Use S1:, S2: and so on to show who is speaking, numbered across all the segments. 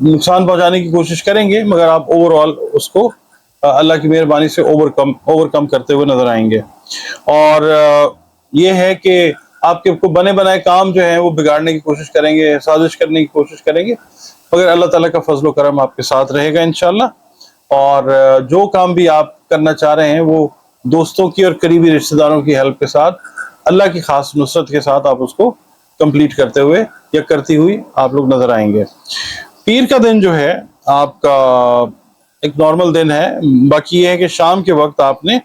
S1: نقصان پہنچانے کی کوشش کریں گے، مگر آپ اوور آل اس کو اللہ کی مہربانی سے اوور کم کرتے ہوئے نظر آئیں گے۔ اور یہ ہے کہ آپ کے کو بنے بنائے کام جو ہیں وہ بگاڑنے کی کوشش کریں گے، سازش کرنے کی کوشش کریں گے، مگر اللہ تعالیٰ کا فضل و کرم آپ کے ساتھ رہے گا انشاءاللہ۔ اور جو کام بھی آپ کرنا چاہ رہے ہیں وہ دوستوں کی اور قریبی رشتہ داروں کی ہیلپ کے ساتھ، اللہ کی خاص نصرت کے ساتھ آپ اس کو کمپلیٹ کرتے ہوئے یا کرتی ہوئی آپ لوگ نظر آئیں گے۔ پیر کا دن جو ہے آپ کا ایک نارمل دن ہے، باقی یہ ہے کہ شام کے وقت آپ نے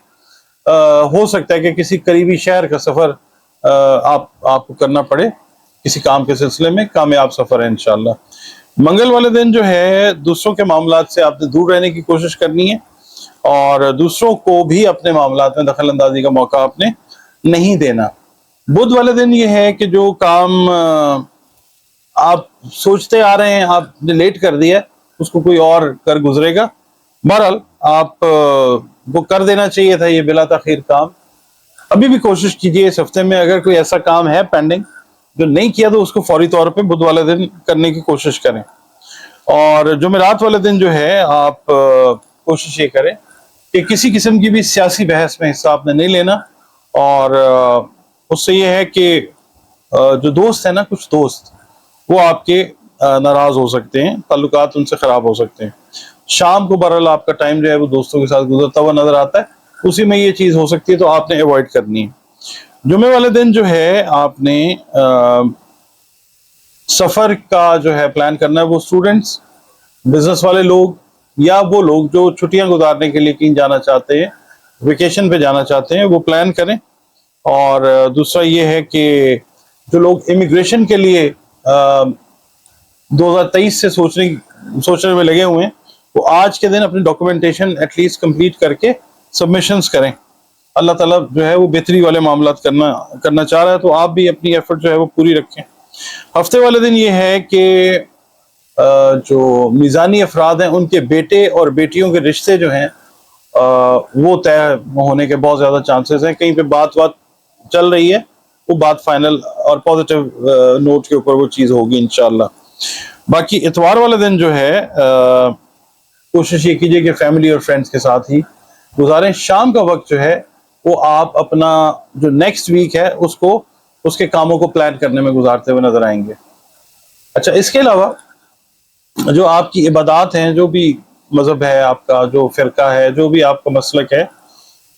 S1: ہو سکتا ہے کہ کسی قریبی شہر کا سفر آپ کو کرنا پڑے، کسی کام کے سلسلے میں کامیاب سفر ہے انشاءاللہ۔ منگل والے دن جو ہے دوسروں کے معاملات سے آپ نے دور رہنے کی کوشش کرنی ہے، اور دوسروں کو بھی اپنے معاملات میں دخل اندازی کا موقع آپ نے نہیں دینا۔ بدھ والے دن یہ ہے کہ جو کام آپ سوچتے آ رہے ہیں، آپ نے لیٹ کر دیا، اس کو کوئی اور کر گزرے گا۔ بہرحال آپ کو کر دینا چاہیے تھا یہ بلا تاخیر کام۔ ابھی بھی کوشش کیجیے اس ہفتے میں، اگر کوئی ایسا کام ہے پینڈنگ جو نہیں کیا تو اس کو فوری طور پہ بدھ والے دن کرنے کی کوشش کریں۔ اور جمعرات والے دن جو ہے آپ کوشش یہ کریں کہ کسی قسم کی بھی سیاسی بحث میں حصہ آپ نے نہیں لینا، اور اس سے یہ ہے کہ جو دوست ہیں نا، کچھ دوست وہ آپ کے ناراض ہو سکتے ہیں، تعلقات ان سے خراب ہو سکتے ہیں۔ شام کو بہرحال آپ کا ٹائم جو ہے وہ دوستوں کے ساتھ گزرتا ہوا نظر آتا ہے، اسی میں یہ چیز ہو سکتی ہے، تو آپ نے ایوائڈ کرنی ہے۔ جمعے والے دن جو ہے آپ نے سفر کا جو ہے پلان کرنا ہے، وہ اسٹوڈنٹس، بزنس والے لوگ، یا وہ لوگ جو چھٹیاں گزارنے کے لیے کہیں جانا چاہتے ہیں، ویکیشن پہ جانا چاہتے ہیں، وہ پلان کریں۔ اور دوسرا یہ ہے کہ جو لوگ امیگریشن کے لیے 2023 سے سوچنے میں لگے ہوئے ہیں، وہ آج کے دن اپنی ڈاکومنٹیشن ایٹ لیسٹ کمپلیٹ کر کے سبمیشنز کریں۔ اللہ تعالیٰ جو ہے وہ بہتری والے معاملات کرنا چاہ رہا ہے، تو آپ بھی اپنی ایفرٹ جو ہے وہ پوری رکھیں۔ ہفتے والے دن یہ ہے کہ جو میزانی افراد ہیں ان کے بیٹے اور بیٹیوں کے رشتے جو ہیں وہ طے ہونے کے بہت زیادہ چانسز ہیں۔ کہیں پہ بات چل رہی ہے، وہ بات فائنل اور پازیٹیو نوٹ کے اوپر وہ چیز ہوگی انشاءاللہ۔ باقی اتوار والے دن جو ہے کوشش یہ کیجیے کہ فیملی اور فرینڈس کے ساتھ ہی گزاریں۔ شام کا وقت جو ہے وہ آپ اپنا جو نیکسٹ ویک ہے اس کے کاموں کو پلان کرنے میں گزارتے ہوئے نظر آئیں گے۔ اچھا، اس کے علاوہ جو آپ کی عبادات ہیں، جو بھی مذہب ہے آپ کا، جو فرقہ ہے، جو بھی آپ کا مسلک ہے،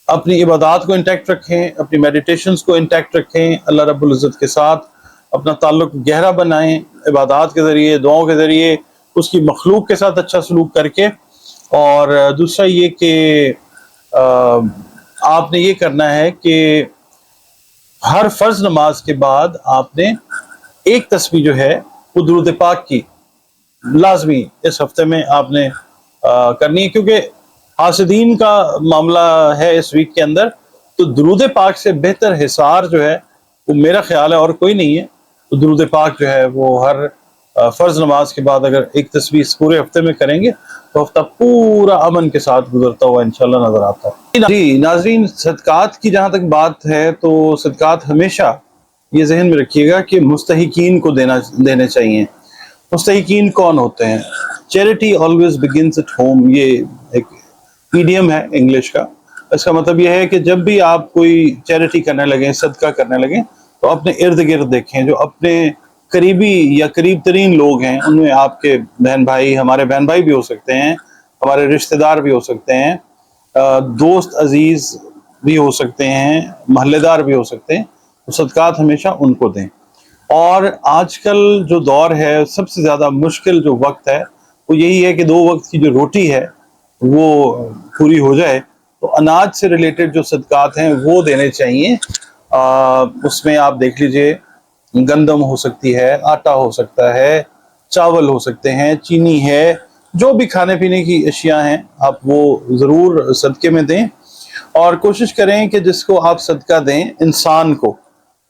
S1: اپنی عبادات کو انٹیکٹ رکھیں، اپنی میڈیٹیشنز کو انٹیکٹ رکھیں، اللہ رب العزت کے ساتھ اپنا تعلق گہرا بنائیں، عبادات کے ذریعے، دعاؤں کے ذریعے، اس کی مخلوق کے ساتھ اچھا سلوک کر کے۔ اور دوسرا یہ کہ آپ نے یہ کرنا ہے کہ ہر فرض نماز کے بعد آپ نے ایک تسبیح جو ہے وہ درود پاک کی لازمی اس ہفتے میں آپ نے کرنی ہے، کیونکہ حاسدین کا معاملہ ہے اس ویک کے اندر، تو درود پاک سے بہتر حصار جو ہے وہ میرا خیال ہے اور کوئی نہیں ہے۔ تو درود پاک جو ہے وہ ہر فرض نماز کے بعد اگر ایک تسبیح اس پورے ہفتے میں کریں گے تو ہفتہ پورا امن کے ساتھ گزرتا ہوا انشاءاللہ نظر آتا ہے۔ جی ناظرین، صدقات کی جہاں تک بات ہے تو صدقات ہمیشہ یہ ذہن میں رکھیے گا کہ مستحقین کو دینے چاہیے۔ مستحقین کون ہوتے ہیں؟ Charity always begins at home, یہ ایک ایڈیم ہے انگلش کا۔ اس کا مطلب یہ ہے کہ جب بھی آپ کوئی چیریٹی کرنے لگیں، صدقہ کرنے لگیں، تو اپنے ارد گرد دیکھیں، جو اپنے قریبی یا قریب ترین لوگ ہیں، ان میں آپ کے بہن بھائی، ہمارے بہن بھائی بھی ہو سکتے ہیں، ہمارے رشتہ دار بھی ہو سکتے ہیں، دوست عزیز بھی ہو سکتے ہیں، محلے دار بھی ہو سکتے ہیں، تو صدقات ہمیشہ ان کو دیں۔ اور آج کل جو دور ہے، سب سے زیادہ مشکل جو وقت ہے وہ یہی ہے کہ 2 وقت کی جو روٹی ہے وہ پوری ہو جائے، تو اناج سے ریلیٹڈ جو صدقات ہیں وہ دینے چاہیے۔ اس میں آپ دیکھ لیجئے، گندم ہو سکتی ہے، آٹا ہو سکتا ہے، چاول ہو سکتے ہیں، چینی ہے، جو بھی کھانے پینے کی اشیاء ہیں آپ وہ ضرور صدقے میں دیں۔ اور کوشش کریں کہ جس کو آپ صدقہ دیں، انسان کو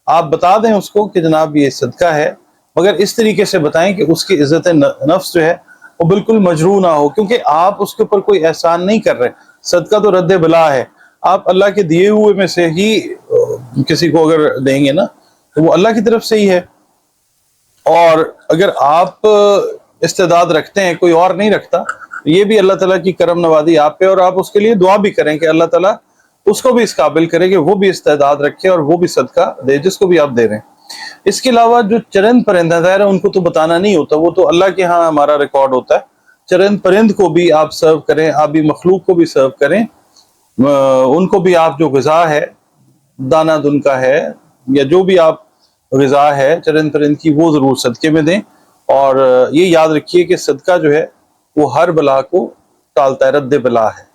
S1: آپ بتا دیں اس کو کہ جناب یہ صدقہ ہے، مگر اس طریقے سے بتائیں کہ اس کی عزت نفس جو ہے وہ بالکل مجروح نہ ہو، کیونکہ آپ اس کے اوپر کوئی احسان نہیں کر رہے۔ صدقہ تو رد بلا ہے، آپ اللہ کے دیے ہوئے میں سے ہی کسی کو اگر دیں گے نا تو وہ اللہ کی طرف سے ہی ہے۔ اور اگر آپ استعداد رکھتے ہیں، کوئی اور نہیں رکھتا، یہ بھی اللہ تعالیٰ کی کرم نوازی آپ پہ، اور آپ اس کے لیے دعا بھی کریں کہ اللہ تعالیٰ اس کو بھی اس قابل کرے کہ وہ بھی استعداد رکھے اور وہ بھی صدقہ دے جس کو بھی آپ دے رہے ہیں۔ اس کے علاوہ جو چرند پرند ہیں، ظاہر ہے ان کو تو بتانا نہیں ہوتا، وہ تو اللہ کے ہاں ہمارا ریکارڈ ہوتا ہے۔ چرند پرند کو بھی آپ سرو کریں، آپ بھی مخلوق کو بھی سرو کریں، ان کو بھی آپ جو غذا ہے، دانہ دن کا ہے یا جو بھی آپ غذا ہے چرند پرند کی، وہ ضرور صدقے میں دیں۔ اور یہ یاد رکھیے کہ صدقہ جو ہے وہ ہر بلا کو ٹالتا ہے، رد بلا ہے۔